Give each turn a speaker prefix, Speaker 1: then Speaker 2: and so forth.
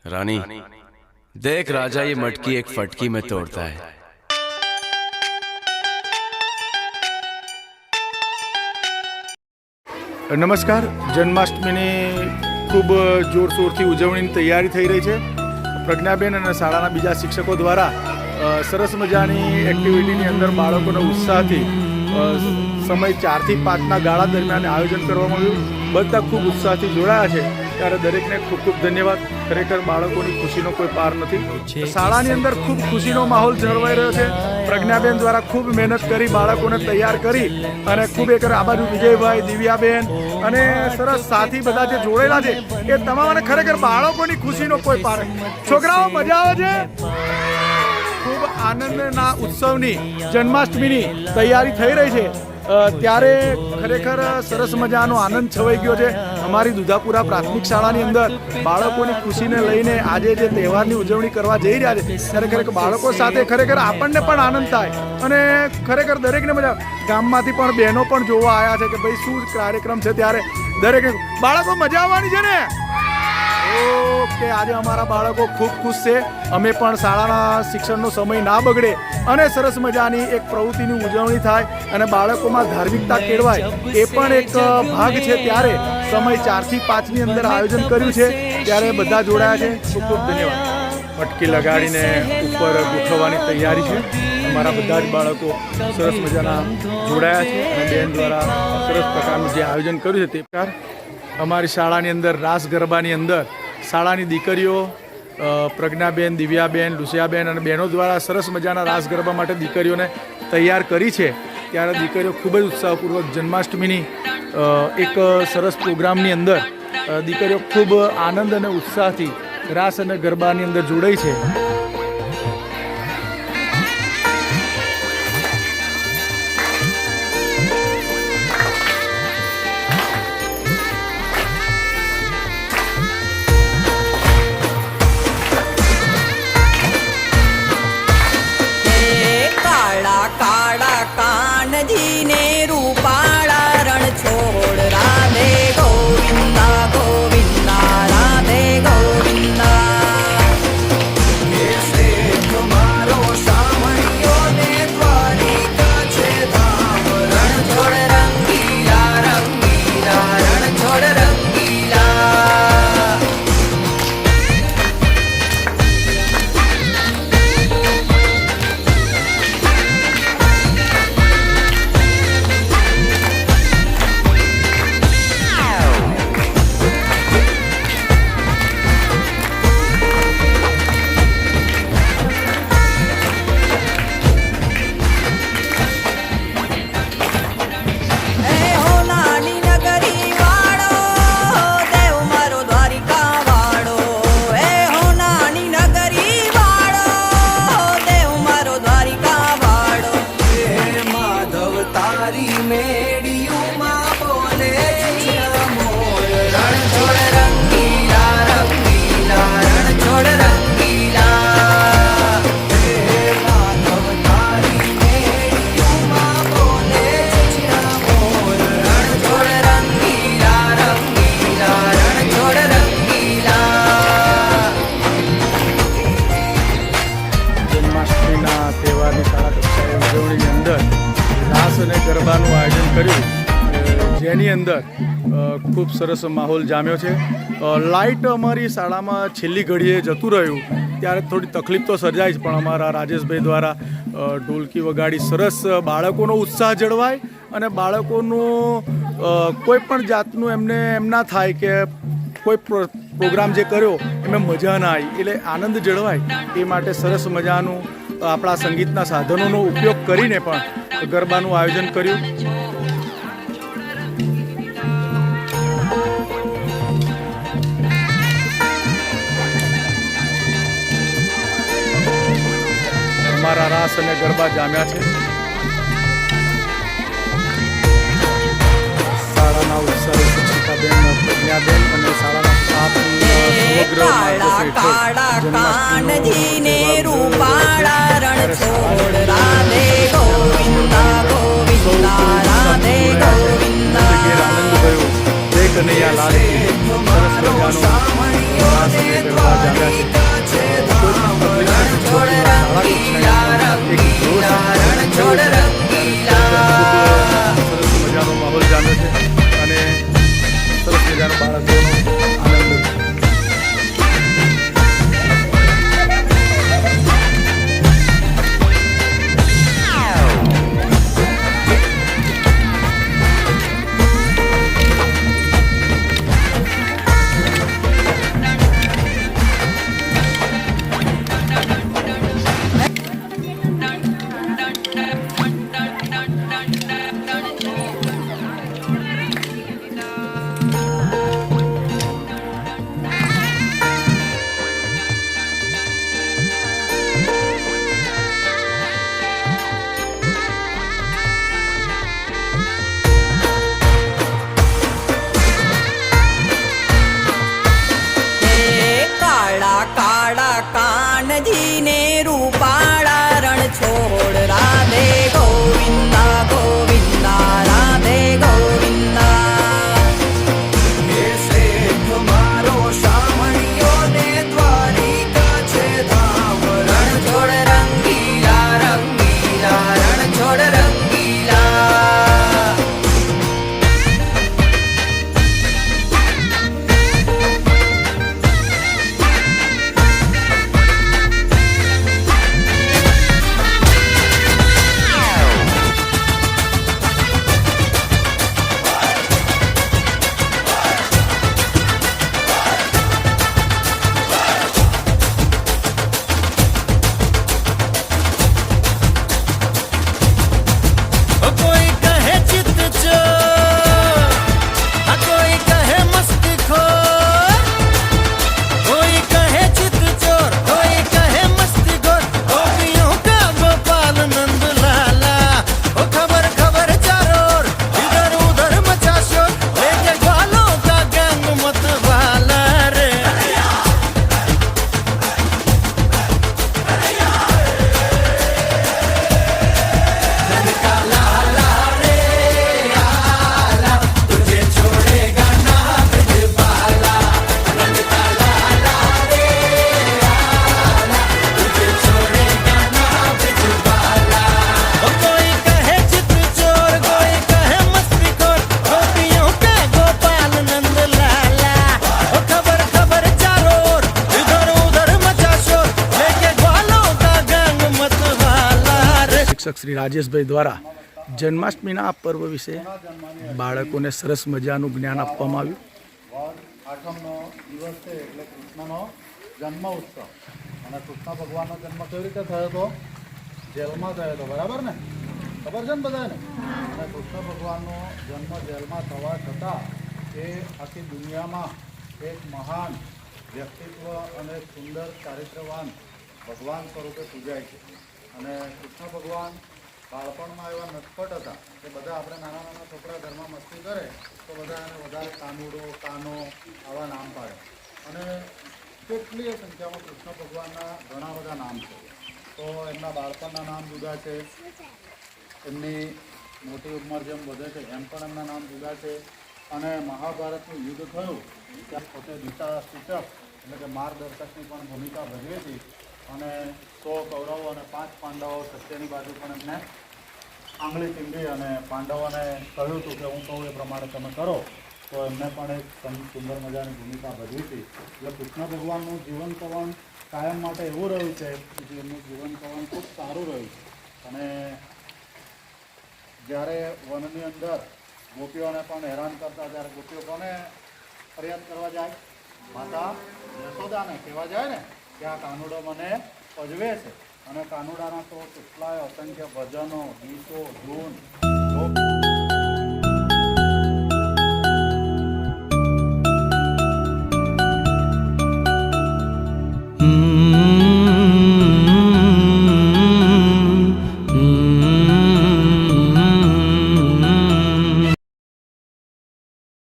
Speaker 1: रानी, देख राजा ये मटकी एक फटकी में तोड़ता है।
Speaker 2: નમસ્કાર. જન્માષ્ટમીની ખૂબ જોરશોરથી ઉજવણીની તૈયારી થઈ રહી છે. પ્રજ્ઞાબેન અને શાળાના બીજા શિક્ષકો દ્વારા સરસ મજાની એક્ટિવિટીની અંદર બાળકોને ઉત્સાહથી સમય 4 થી 5ના ગાળા દરમિયાન આયોજન કરવામાં આવ્યું. બધા ખૂબ ઉત્સાહથી જોડાયા છે, ત્યારે દરેકને ખૂબ ખૂબ ધન્યવાદ. ખરેખર બાળકોની ખુશીનો કોઈ પાર નથી. શાળાની અંદર ખૂબ ખુશીનો માહોલ જળવાઈ રહ્યો છે. પ્રજ્ઞાબેન દ્વારા ખૂબ મહેનત કરી બાળકોને તૈયાર કરી અને ખૂબ આ બાજુ વિજયભાઈ, દિવ્યાબેન અને સરસ સાથી બધા જે જોડેલા છે એ તમામને ખરેખર બાળકોની ખુશીનો કોઈ પાર. છોકરાઓ મજા આવે છે. ખૂબ આનંદના ઉત્સવની જન્માષ્ટમીની તૈયારી થઈ રહી છે, ત્યારે ખરેખર સરસ મજાનો આનંદ છવાઈ ગયો છે. અમારી દુધાપુરા પ્રાથમિક શાળાની અંદર બાળકોની ખુશીને લઈને આજે જે તહેવારની ઉજવણી કરવા જઈ રહ્યા છે, ત્યારે ખરેખર બાળકો સાથે ખરેખર આપણને પણ આનંદ થાય અને ખરેખર દરેકને મજા. ગામમાંથી પણ બહેનો પણ જોવા આવ્યા છે કે ભાઈ શું કાર્યક્રમ છે, ત્યારે દરેક બાળકો મજા આવવાની છે ને. ઓકે, આજે અમારા બાળકો ખૂબ ખુશ છે. અમે પણ શાળાના શિક્ષણનો સમય ના બગડે અને સરસ મજાની એક પ્રવૃત્તિની ઉજવણી થાય અને બાળકોમાં ધાર્મિકતા કેળવાય એ પણ એક ભાગ છે, ત્યારે સમય 4 થી 5ની અંદર આયોજન કર્યું છે, ત્યારે બધા જોડાયા છે. ખૂબ ખૂબ ધન્યવાદ. મટકી લગાડીને ઉપર ગોઠવવાની તૈયારી છે. અમારા બધા જ બાળકો સરસ મજાના જોડાયા છે અને બેન દ્વારા સરસ પ્રકારનું જે આયોજન કર્યું છે તે પ્રકાર અમારી શાળાની અંદર રાસ ગરબાની અંદર શાળાની દીકરીઓ પ્રજ્ઞાબેન, દિવ્યાબેન, લુસિયાબેન અને બહેનો દ્વારા સરસ મજાના રાસ ગરબા માટે દીકરીઓને તૈયાર કરી છે. ત્યારે દીકરીઓ ખૂબ જ ઉત્સાહપૂર્વક જન્માષ્ટમીની એક સરસ પ્રોગ્રામની અંદર દીકરીઓ ખૂબ આનંદ અને ઉત્સાહથી રાસ અને ગરબાની અંદર જોડાઈ છે. ગરબાનું આયોજન કર્યું, જેની અંદર ખૂબ સરસ માહોલ જામ્યો છે. લાઇટ અમારી શાળામાં છેલ્લી ઘડીએ જતું રહ્યું, ત્યારે થોડી તકલીફ તો સર્જાય જ, પણ અમારા રાજેશભાઈ દ્વારા ઢોલકી વગાડી સરસ બાળકોનો ઉત્સાહ જળવાય અને બાળકોનું કોઈ પણ જાતનું એમને એમ ના થાય કે કોઈ પ્રોગ્રામ જે કર્યો એમાં મજા ના આવી, એટલે આનંદ જળવાય એ માટે સરસ મજાનું આપણા સંગીતના સાધનોનો ઉપયોગ કરીને પણ ગરબાનું આયોજન કર્યું. અમારા રાસ અને ગરબા જામ્યા છે. શાળાના ઉત્સાહી શિક્ષિકાબેન પ્રજ્ઞાબેન અને શાળાના સ્ટાફ સમગ્ર
Speaker 3: કાનજીને રૂપાળા રણ છોડ રાધે ગોવિંદા ગોવિંદા રાધે ગોવિંદા.
Speaker 2: આનંદ થયો. કનૈયા લાલ સરસ મજાનો રાસ અને ગરબા જામ્યા છે. શિક્ષક શ્રી રાજેશભાઈ દ્વારા જન્માષ્ટમીના આ પર્વ વિશે બાળકોને સરસ મજાનું જ્ઞાન આપવામાં આવ્યું.
Speaker 4: આઠમનો દિવસ છે એટલે કૃષ્ણનો જન્મ ઉત્સવ. અને કૃષ્ણ ભગવાનનો જન્મ કેવી રીતે થયો હતો? જેલમાં થયો હતો, બરાબર ને? ખબર છે ને બધાને? અને કૃષ્ણ ભગવાનનો જન્મ જેલમાં થવા છતાં એ આખી દુનિયામાં એક મહાન વ્યક્તિત્વ અને સુંદર ચારિત્રવાન ભગવાન સ્વરૂપે પૂજાય છે. અને કૃષ્ણ ભગવાન બાળપણમાં એવા નટખટ હતા કે બધા આપણે નાના નાના છોકરા ઘરમાં મસ્તી કરે તો બધા એને વધારે કાનુડો, કાનો આવા નામ પાડે. અને કેટલીય સંખ્યામાં કૃષ્ણ ભગવાનના ઘણા બધા નામ છે. તો એમના બાળપણના નામ જુદા છે, એમની મોટી ઉંમર જેમ વધે છે એમ પણ એમના નામ જુદા છે. અને મહાભારતનું યુદ્ધ થયું ત્યાં પોતે દિશા સૂચક એટલે કે માર્ગદર્શકની પણ ભૂમિકા ભજવી હતી. અને 100 કૌરવો અને 5 પાંડવો સત્યની બાજુ પણ એમને આંગળી ચીંધી અને પાંડવોને કહ્યું હતું કે હું કહું એ પ્રમાણે તમે કરો. તો એમને પણ એક સુંદર મજાની ભૂમિકા ભજવી હતી. એટલે કૃષ્ણ ભગવાનનું જીવન કવન કાયમ માટે એવું રહ્યું છે કે એમનું જીવન કવન ખૂબ સારું રહ્યું છે. અને જ્યારે વનની અંદર ગોપીઓને પણ હેરાન કરતા ત્યારે ગોપીઓ કોને ફરિયાદ કરવા જાય? માતા યશોદાને કહેવા જાય ને કે આ કાનુડો મને પજવે છે. અને કાનુડાના તો કેટલાય અસંખ્ય ભજનો, ગીતો, ધૂન,